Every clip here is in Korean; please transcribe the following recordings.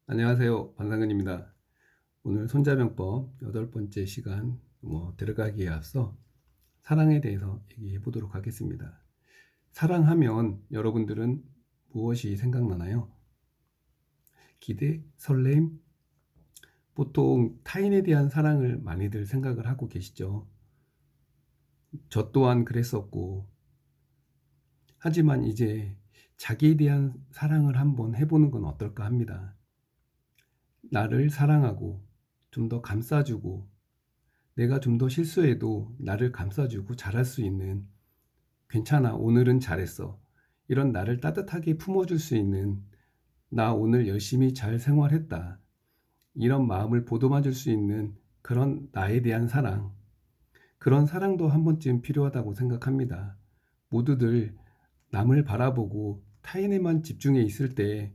안녕하세요. 반상근입니다. 오늘 손자병법 8번째 시간 들어가기에 앞서 사랑에 대해서 얘기해 보도록 하겠습니다. 사랑하면 여러분들은 무엇이 생각나나요? 기대, 설렘? 보통 타인에 대한 사랑을 많이들 생각을 하고 계시죠. 저 또한 그랬었고, 하지만 이제 자기에 대한 사랑을 한번 해보는 건 어떨까 합니다. 나를 사랑하고 좀 더 감싸주고 내가 좀 더 실수해도 나를 감싸주고 잘할 수 있는, 괜찮아, 오늘은 잘했어, 이런 나를 따뜻하게 품어줄 수 있는, 나 오늘 열심히 잘 생활했다, 이런 마음을 보듬어줄 수 있는 그런 나에 대한 사랑, 그런 사랑도 한 번쯤 필요하다고 생각합니다. 모두들 남을 바라보고 타인에만 집중해 있을 때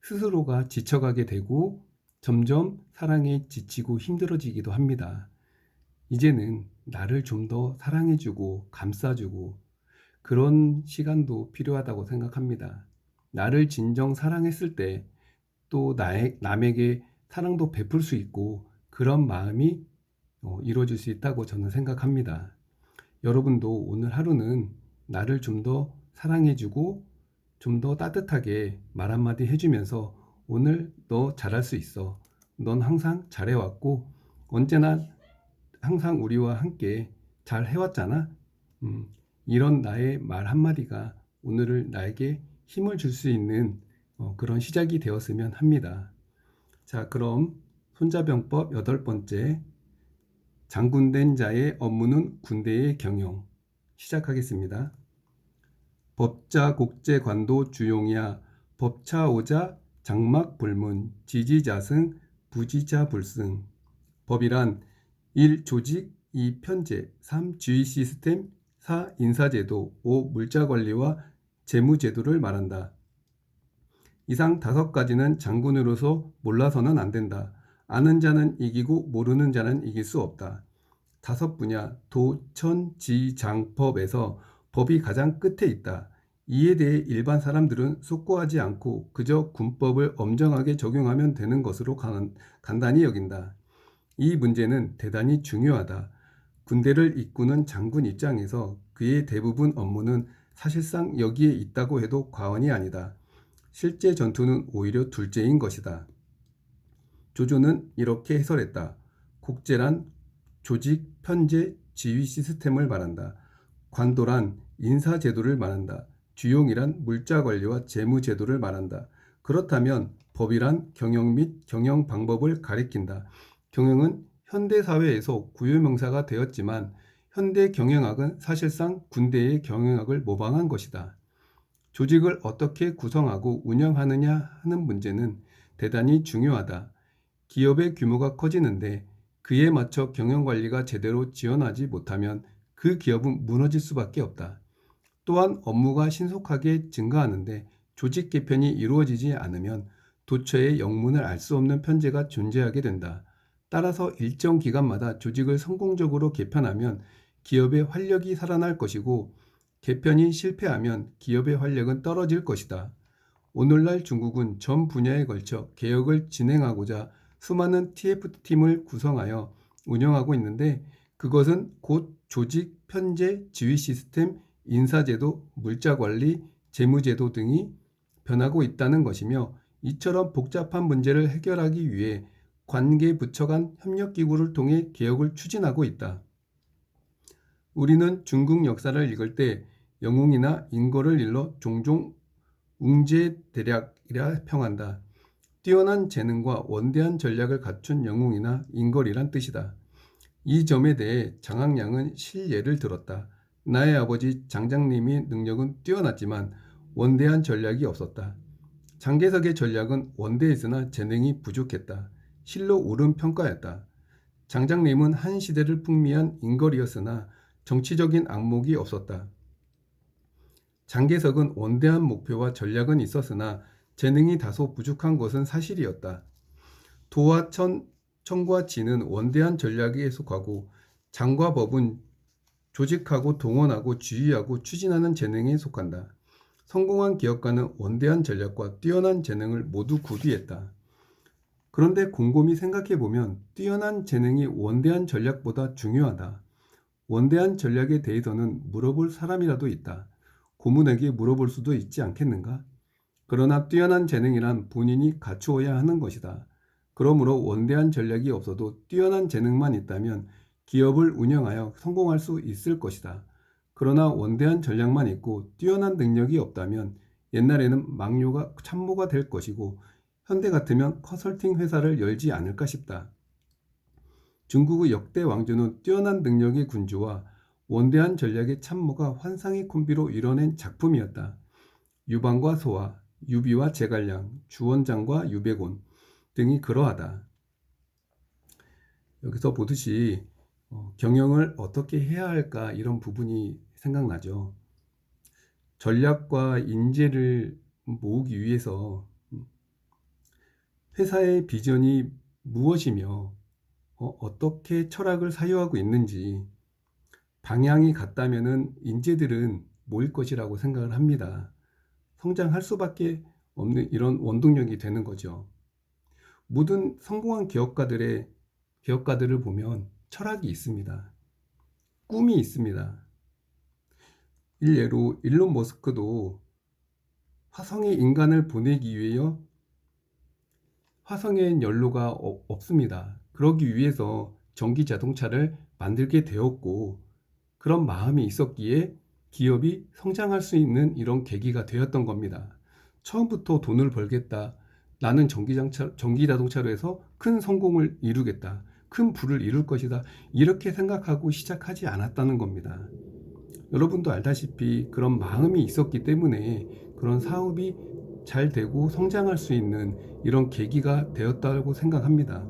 스스로가 지쳐가게 되고 점점 사랑에 지치고 힘들어지기도 합니다. 이제는 나를 좀 더 사랑해주고 감싸주고 그런 시간도 필요하다고 생각합니다. 나를 진정 사랑했을 때 또 남에게 사랑도 베풀 수 있고 그런 마음이 이루어질 수 있다고 저는 생각합니다. 여러분도 오늘 하루는 나를 좀 더 사랑해주고 좀 더 따뜻하게 말 한마디 해주면서 오늘 너 잘할 수 있어. 넌 항상 잘해왔고 언제나 항상 우리와 함께 잘 해왔잖아. 음, 이런 나의 말 한마디가 오늘을 나에게 힘을 줄 수 있는 그런 시작이 되었으면 합니다. 자, 그럼 손자병법 8번째, 장군된 자의 업무는 군대의 경영, 시작하겠습니다. 법자 곡제 관도 주용이야 법차오자 장막 불문 지지자승 부지자 불승. 법이란 1. 조직, 2. 편제, 3. 지휘 시스템, 4. 인사제도, 5. 물자관리와 재무제도를 말한다. 이상 5가지는 장군으로서 몰라서는 안 된다. 아는 자는 이기고 모르는 자는 이길 수 없다. 5 분야 도, 천, 지, 장, 법에서 법이 가장 끝에 있다. 이에 대해 일반 사람들은 숙고하지 않고 그저 군법을 엄정하게 적용하면 되는 것으로 간단히 여긴다. 이 문제는 대단히 중요하다. 군대를 이끄는 장군 입장에서 그의 대부분 업무는 사실상 여기에 있다고 해도 과언이 아니다. 실제 전투는 오히려 둘째인 것이다. 조조는 이렇게 해설했다. 국제란 조직, 편제, 지휘 시스템을 말한다. 관도란 인사제도를 말한다. 주용이란 물자관리와 재무제도를 말한다. 그렇다면 법이란 경영 및 경영 방법을 가리킨다. 경영은 현대사회에서 구유명사가 되었지만 현대 경영학은 사실상 군대의 경영학을 모방한 것이다. 조직을 어떻게 구성하고 운영하느냐 하는 문제는 대단히 중요하다. 기업의 규모가 커지는데 그에 맞춰 경영관리가 제대로 지원하지 못하면 그 기업은 무너질 수밖에 없다. 또한 업무가 신속하게 증가하는데 조직 개편이 이루어지지 않으면 도처의 영문을 알 수 없는 편제가 존재하게 된다. 따라서 일정 기간마다 조직을 성공적으로 개편하면 기업의 활력이 살아날 것이고 개편이 실패하면 기업의 활력은 떨어질 것이다. 오늘날 중국은 전 분야에 걸쳐 개혁을 진행하고자 수많은 TF팀을 구성하여 운영하고 있는데 그것은 곧 조직, 편제, 지휘 시스템, 인사제도, 물자관리, 재무제도 등이 변하고 있다는 것이며 이처럼 복잡한 문제를 해결하기 위해 관계 부처 간 협력기구를 통해 개혁을 추진하고 있다. 우리는 중국 역사를 읽을 때 영웅이나 인거를 일러 종종 웅제대략이라 평한다. 뛰어난 재능과 원대한 전략을 갖춘 영웅이나 인걸이란 뜻이다. 이 점에 대해 장학량은 실예를 들었다. 나의 아버지 장장님의 능력은 뛰어났지만 원대한 전략이 없었다. 장개석의 전략은 원대했으나 재능이 부족했다. 실로 옳은 평가였다. 장장님은 한 시대를 풍미한 인걸이었으나 정치적인 안목이 없었다. 장개석은 원대한 목표와 전략은 있었으나 재능이 다소 부족한 것은 사실이었다. 도와 천과 지는 원대한 전략에 속하고 장과 법은 조직하고 동원하고 지휘하고 추진하는 재능에 속한다. 성공한 기업가는 원대한 전략과 뛰어난 재능을 모두 구비했다. 그런데 곰곰이 생각해 보면 뛰어난 재능이 원대한 전략보다 중요하다. 원대한 전략에 대해서는 물어볼 사람이라도 있다. 고문에게 물어볼 수도 있지 않겠는가? 그러나 뛰어난 재능이란 본인이 갖추어야 하는 것이다. 그러므로 원대한 전략이 없어도 뛰어난 재능만 있다면 기업을 운영하여 성공할 수 있을 것이다. 그러나 원대한 전략만 있고 뛰어난 능력이 없다면 옛날에는 막료가 참모가 될 것이고 현대 같으면 컨설팅 회사를 열지 않을까 싶다. 중국의 역대 왕조는 뛰어난 능력의 군주와 원대한 전략의 참모가 환상의 콤비로 이뤄낸 작품이었다. 유방과 소화, 유비와 제갈량, 주원장과 유백온 등이 그러하다. 여기서 보듯이 경영을 어떻게 해야 할까 이런 부분이 생각나죠. 전략과 인재를 모으기 위해서 회사의 비전이 무엇이며 어떻게 철학을 사유하고 있는지 방향이 같다면은 인재들은 모일 것이라고 생각을 합니다. 성장할 수밖에 없는 이런 원동력이 되는 거죠. 모든 성공한 기업가들을 보면 철학이 있습니다. 꿈이 있습니다. 일례로 일론 머스크도 화성에 인간을 보내기 위하여 화성엔 연료가 없습니다. 그러기 위해서 전기 자동차를 만들게 되었고 그런 마음이 있었기에 기업이 성장할 수 있는 이런 계기가 되었던 겁니다. 처음부터 돈을 벌겠다. 나는 전기 자동차로 해서 큰 성공을 이루겠다. 큰 부를 이룰 것이다. 이렇게 생각하고 시작하지 않았다는 겁니다. 여러분도 알다시피 그런 마음이 있었기 때문에 그런 사업이 잘 되고 성장할 수 있는 이런 계기가 되었다고 생각합니다.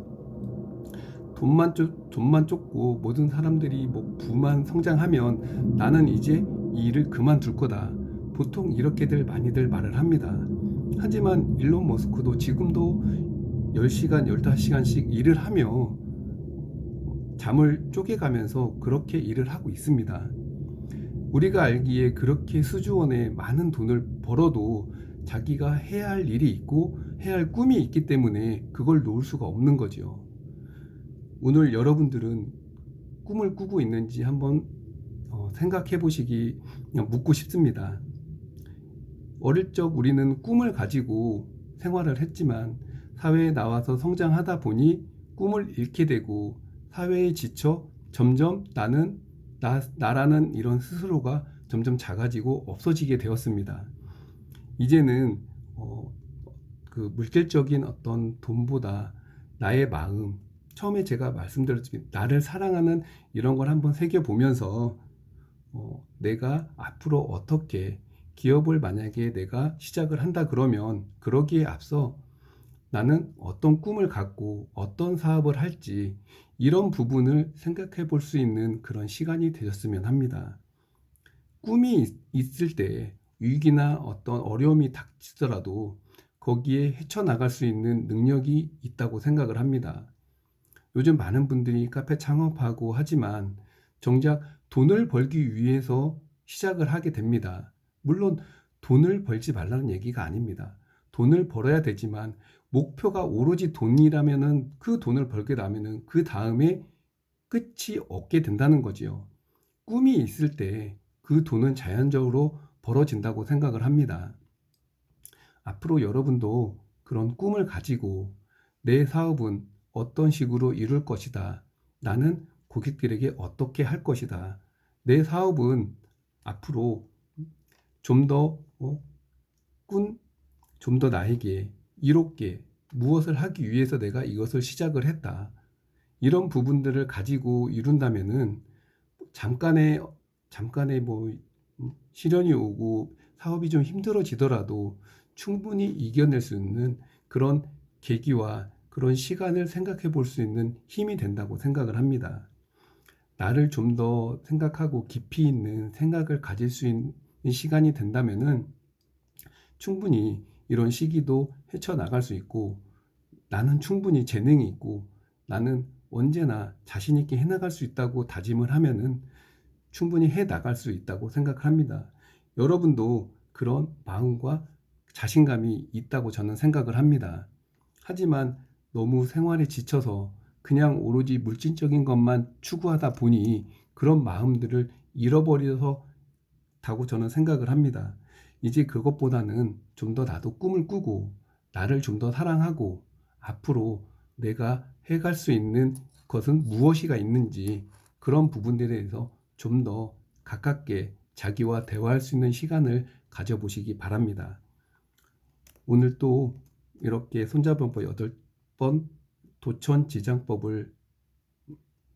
돈만 쫓고 모든 사람들이 부만 성장하면 나는 이제 이 일을 그만둘 거다. 보통 이렇게들 많이들 말을 합니다. 하지만 일론 머스크도 지금도 10시간, 15시간씩 일을 하며 잠을 쪼개가면서 그렇게 일을 하고 있습니다. 우리가 알기에 그렇게 수주원에 많은 돈을 벌어도 자기가 해야 할 일이 있고 해야 할 꿈이 있기 때문에 그걸 놓을 수가 없는 거죠. 오늘 여러분들은 꿈을 꾸고 있는지 한번 생각해 보시기 묻고 싶습니다. 어릴 적 우리는 꿈을 가지고 생활을 했지만 사회에 나와서 성장하다 보니 꿈을 잃게 되고 사회에 지쳐 점점 나라는 이런 스스로가 점점 작아지고 없어지게 되었습니다. 이제는 그 물질적인 어떤 돈보다 나의 마음, 처음에 제가 말씀드렸지만 나를 사랑하는 이런 걸 한번 새겨보면서 내가 앞으로 어떻게 기업을 만약에 내가 시작을 한다 그러면 그러기에 앞서 나는 어떤 꿈을 갖고 어떤 사업을 할지 이런 부분을 생각해 볼 수 있는 그런 시간이 되셨으면 합니다. 꿈이 있을 때 위기나 어떤 어려움이 닥치더라도 거기에 헤쳐나갈 수 있는 능력이 있다고 생각을 합니다. 요즘 많은 분들이 카페 창업하고 하지만 정작 돈을 벌기 위해서 시작을 하게 됩니다. 물론 돈을 벌지 말라는 얘기가 아닙니다. 돈을 벌어야 되지만 목표가 오로지 돈이라면은 그 돈을 벌게 되면은 그 다음에 끝이 없게 된다는 거지요. 꿈이 있을 때 그 돈은 자연적으로 벌어진다고 생각을 합니다. 앞으로 여러분도 그런 꿈을 가지고 내 사업은 어떤 식으로 이룰 것이다. 나는 고객들에게 어떻게 할 것이다. 내 사업은 앞으로 좀 더 좀 더 나에게 이롭게 무엇을 하기 위해서 내가 이것을 시작을 했다. 이런 부분들을 가지고 이룬다면은 잠깐의 시련이 오고 사업이 좀 힘들어지더라도 충분히 이겨낼 수 있는 그런 계기와 그런 시간을 생각해 볼 수 있는 힘이 된다고 생각을 합니다. 나를 좀 더 생각하고 깊이 있는 생각을 가질 수 있는 시간이 된다면은 충분히 이런 시기도 헤쳐나갈 수 있고 나는 충분히 재능이 있고 나는 언제나 자신 있게 해나갈 수 있다고 다짐을 하면은 충분히 해나갈 수 있다고 생각합니다. 여러분도 그런 마음과 자신감이 있다고 저는 생각을 합니다. 하지만 너무 생활에 지쳐서 그냥 오로지 물질적인 것만 추구하다 보니 그런 마음들을 잃어버려서 다고 저는 생각을 합니다. 이제 그것보다는 좀 더 나도 꿈을 꾸고 나를 좀 더 사랑하고 앞으로 내가 해갈 수 있는 것은 무엇이가 있는지 그런 부분들에 대해서 좀 더 가깝게 자기와 대화할 수 있는 시간을 가져보시기 바랍니다. 오늘 또 이렇게 손자병법 8번 도천지장법을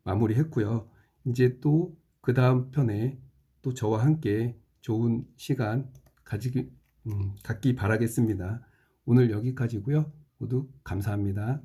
마무리했고요. 이제 또 그 다음 편에 또 저와 함께 좋은 시간 갖기 바라겠습니다. 오늘 여기까지고요. 모두 감사합니다.